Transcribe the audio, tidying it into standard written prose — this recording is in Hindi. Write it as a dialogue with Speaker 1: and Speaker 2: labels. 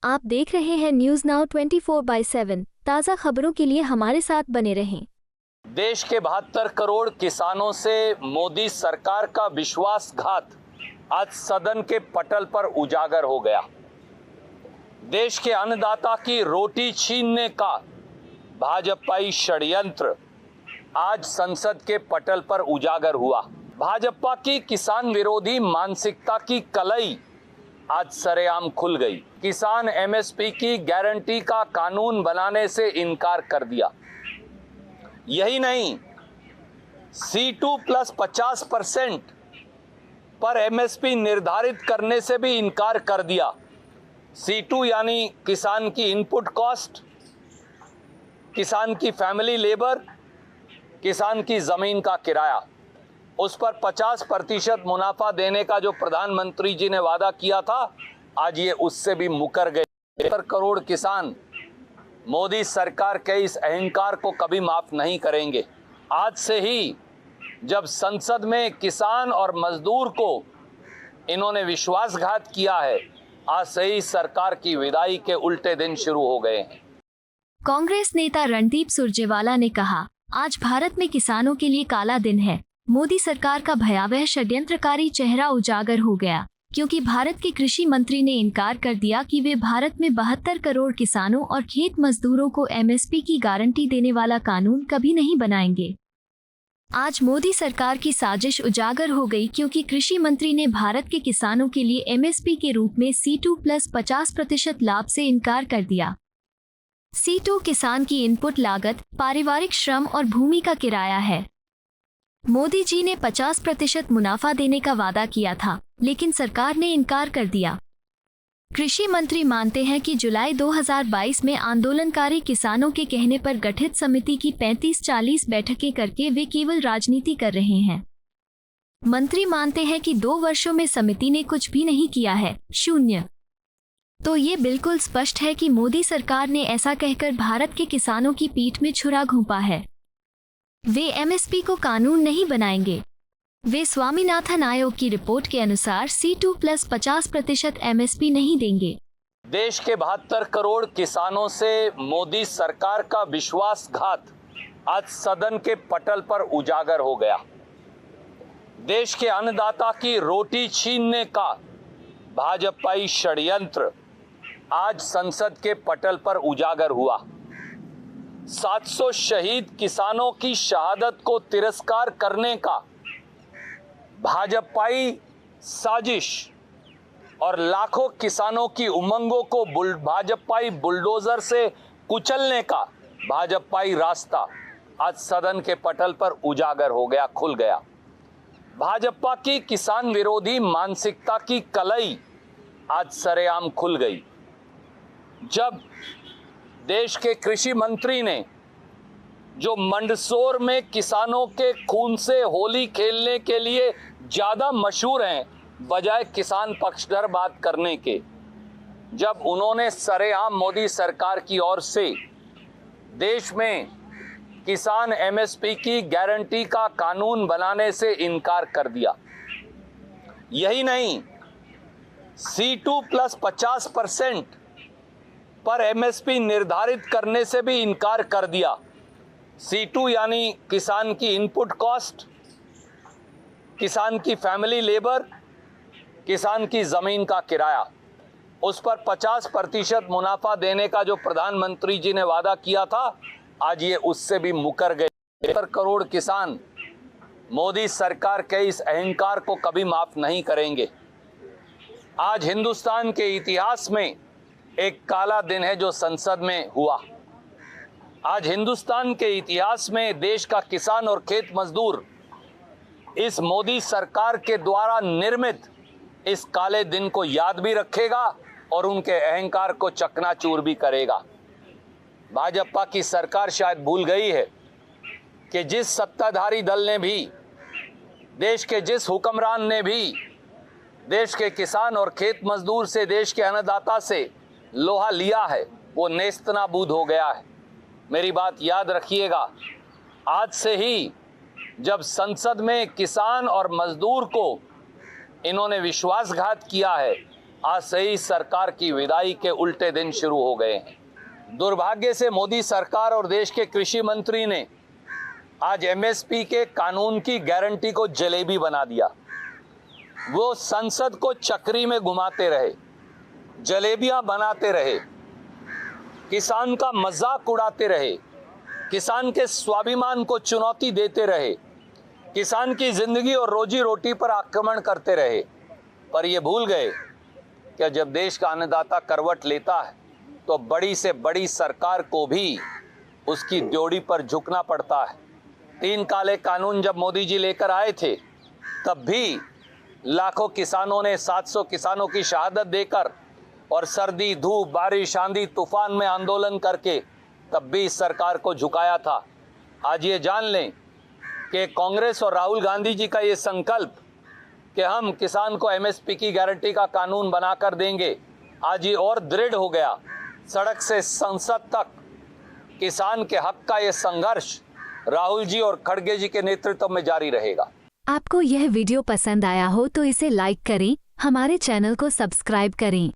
Speaker 1: आप देख रहे हैं न्यूज नाउ 24/7। ताज़ा खबरों के लिए हमारे साथ बने रहें।
Speaker 2: देश के 72 करोड़ किसानों से मोदी सरकार का विश्वासघात आज सदन के पटल पर उजागर हो गया। देश के अन्नदाता की रोटी छीनने का भाजपाई षड्यंत्र आज संसद के पटल पर उजागर हुआ। भाजपा की किसान विरोधी मानसिकता की कलई आज सरेआम खुल गई। किसान एमएसपी की गारंटी का कानून बनाने से इनकार कर दिया। यही नहीं, C2 प्लस 50% पर एमएसपी निर्धारित करने से भी इनकार कर दिया। C2 यानी किसान की इनपुट कॉस्ट, किसान की फैमिली लेबर, किसान की जमीन का किराया, उस पर 50% मुनाफा देने का जो प्रधानमंत्री जी ने वादा किया था, आज ये उससे भी मुकर गए। 70 करोड़ किसान मोदी सरकार के इस अहंकार को कभी माफ नहीं करेंगे। आज से ही जब संसद में किसान और मजदूर को इन्होंने विश्वासघात किया है, आज से ही सरकार की विदाई के उल्टे दिन शुरू हो गए हैं।
Speaker 1: कांग्रेस नेता रणदीप सुरजेवाला ने कहा, आज भारत में किसानों के लिए काला दिन है। मोदी सरकार का भयावह षड्यंत्रकारी चेहरा उजागर हो गया, क्योंकि भारत के कृषि मंत्री ने इनकार कर दिया कि वे भारत में 72 करोड़ किसानों और खेत मजदूरों को एमएसपी की गारंटी देने वाला कानून कभी नहीं बनाएंगे। आज मोदी सरकार की साजिश उजागर हो गई, क्योंकि कृषि मंत्री ने भारत के किसानों के लिए एमएसपी के रूप में C2 प्लस 50% लाभ से इनकार कर दिया। C2 किसान की इनपुट लागत, पारिवारिक श्रम और भूमि का किराया है। मोदी जी ने 50% मुनाफा देने का वादा किया था, लेकिन सरकार ने इनकार कर दिया। कृषि मंत्री मानते हैं कि जुलाई 2022 में आंदोलनकारी किसानों के कहने पर गठित समिति की 35-40 बैठकें करके वे केवल राजनीति कर रहे हैं। मंत्री मानते हैं कि 2 वर्षों में समिति ने कुछ भी नहीं किया है, शून्य। तो ये बिल्कुल स्पष्ट है कि मोदी सरकार ने ऐसा कहकर भारत के किसानों की पीठ में छुरा घोंपा है। वे एमएसपी को कानून नहीं बनाएंगे। वे स्वामीनाथन आयोग की रिपोर्ट के अनुसार C2 प्लस 50% एमएसपी नहीं देंगे।
Speaker 2: देश के 72 करोड़ किसानों से मोदी सरकार का विश्वासघात आज सदन के पटल पर उजागर हो गया। देश के अन्नदाता की रोटी छीनने का भाजपाई षड्यंत्र आज संसद के पटल पर उजागर हुआ। 700 शहीद किसानों की शहादत को तिरस्कार करने का भाजपाई साजिश और लाखों किसानों की उमंगों को भाजपाई बुलडोजर से कुचलने का भाजपाई रास्ता आज सदन के पटल पर उजागर हो गया, खुल गया। भाजपा की किसान विरोधी मानसिकता की कलई आज सरेआम खुल गई। जब देश के कृषि मंत्री ने, जो मंदसौर में किसानों के खून से होली खेलने के लिए ज्यादा मशहूर हैं बजाय किसान पक्षधर बात करने के, जब उन्होंने सरेआम मोदी सरकार की ओर से देश में किसान एमएसपी की गारंटी का कानून बनाने से इनकार कर दिया। यही नहीं, C2 प्लस 50% पर एमएसपी निर्धारित करने से भी इनकार कर दिया। C2 यानी किसान की इनपुट कॉस्ट, किसान की फैमिली लेबर, किसान की जमीन का किराया, उस पर 50% मुनाफा देने का जो प्रधानमंत्री जी ने वादा किया था, आज ये उससे भी मुकर गए। 70 करोड़ किसान मोदी सरकार के इस अहंकार को कभी माफ नहीं करेंगे। आज हिंदुस्तान के इतिहास में एक काला दिन है जो संसद में हुआ। आज हिंदुस्तान के इतिहास में देश का किसान और खेत मजदूर इस मोदी सरकार के द्वारा निर्मित इस काले दिन को याद भी रखेगा और उनके अहंकार को चकनाचूर भी करेगा। भाजपा की सरकार शायद भूल गई है कि जिस सत्ताधारी दल ने भी, देश के जिस हुक्मरान ने भी देश के किसान और खेत मजदूर से, देश के अन्नदाता से लोहा लिया है, वो नेस्तनाबूद हो गया है। मेरी बात याद रखिएगा। आज से ही जब संसद में किसान और मजदूर को इन्होंने विश्वासघात किया है, आज से ही सरकार की विदाई के उल्टे दिन शुरू हो गए हैं। दुर्भाग्य से मोदी सरकार और देश के कृषि मंत्री ने आज एमएसपी के कानून की गारंटी को जलेबी बना दिया। वो संसद को चक्री में घुमाते रहे, जलेबियां बनाते रहे, किसान का मजाक उड़ाते रहे, किसान के स्वाभिमान को चुनौती देते रहे, किसान की जिंदगी और रोजी रोटी पर आक्रमण करते रहे। पर ये भूल गए कि जब देश का अन्नदाता करवट लेता है तो बड़ी से बड़ी सरकार को भी उसकी ड्योढ़ी पर झुकना पड़ता है। 3 काले कानून जब मोदी जी लेकर आए थे तब भी लाखों किसानों ने 700 किसानों की शहादत देकर और सर्दी धूप बारिश आंधी तूफान में आंदोलन करके तब भी इस सरकार को झुकाया था। आज ये जान लें कि कांग्रेस और राहुल गांधी जी का ये संकल्प कि हम किसान को एमएसपी की गारंटी का कानून बनाकर देंगे, आज ये और दृढ़ हो गया। सड़क से संसद तक किसान के हक का ये संघर्ष राहुल जी और खड़गे जी के नेतृत्व में जारी रहेगा।
Speaker 3: आपको यह वीडियो पसंद आया हो तो इसे लाइक करें, हमारे चैनल को सब्सक्राइब करें।